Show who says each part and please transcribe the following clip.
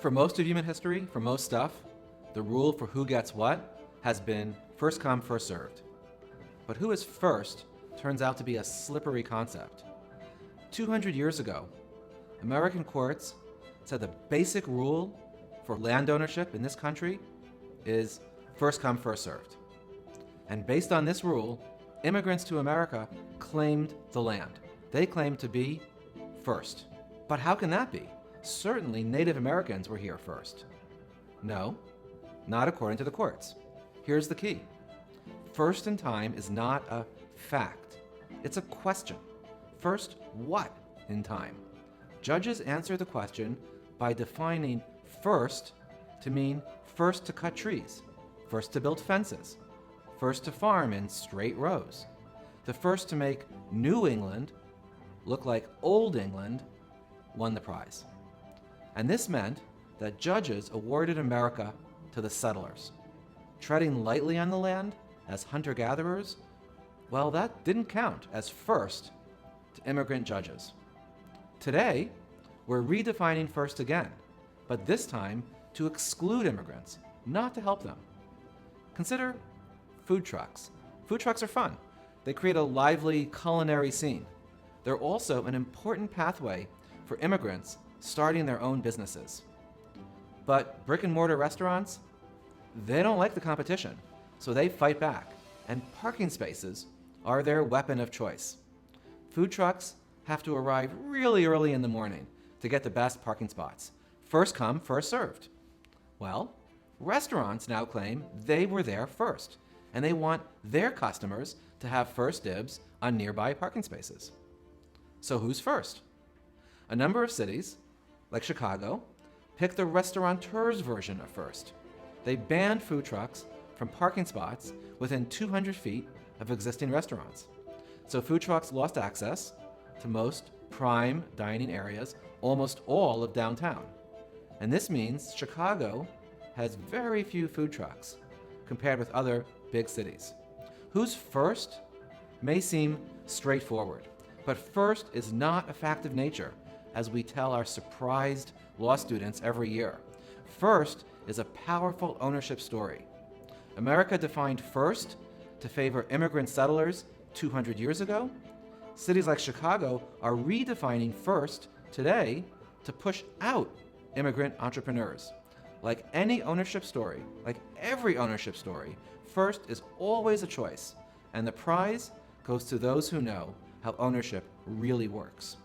Speaker 1: For most of human history, for most stuff, the rule for who gets what has been first come, first served. But who is first turns out to be a slippery concept. 200 years ago, American courts said the basic rule for land ownership in this country is first come, first served. And based on this rule, immigrants to America claimed the land. They claimed to be first. But how can that be? Certainly Native Americans were here first. No, not according to the courts. Here's the key. First in time is not a fact. It's a question. First what in time? Judges answer the question by defining first to mean first to cut trees, first to build fences, first to farm in straight rows, the first to make New England look like Old England won the prize. And this meant that judges awarded America to the settlers. Treading lightly on the land as hunter-gatherers, well, that didn't count as first to immigrant judges. Today, we're redefining first again, but this time to exclude immigrants, not to help them. Consider food trucks. Food trucks are fun. They create a lively culinary scene. They're also an important pathway for immigrants starting their own businesses. But brick and mortar restaurants, they don't like the competition, so they fight back, and parking spaces are their weapon of choice. Food trucks have to arrive really early in the morning to get the best parking spots. First come, first served. Well, restaurants now claim they were there first, and they want their customers to have first dibs on nearby parking spaces. So who's first? A number of cities, like Chicago, picked the restaurateur's version of first. They banned food trucks from parking spots within 200 feet of existing restaurants. So food trucks lost access to most prime dining areas, almost all of downtown. And this means Chicago has very few food trucks compared with other big cities. Who's first may seem straightforward, but first is not a fact of nature, as we tell our surprised law students every year. First is a powerful ownership story. America defined first to favor immigrant settlers 200 years ago. Cities like Chicago are redefining first today to push out immigrant entrepreneurs. Like any ownership story, like every ownership story, first is always a choice, and the prize goes to those who know how ownership really works.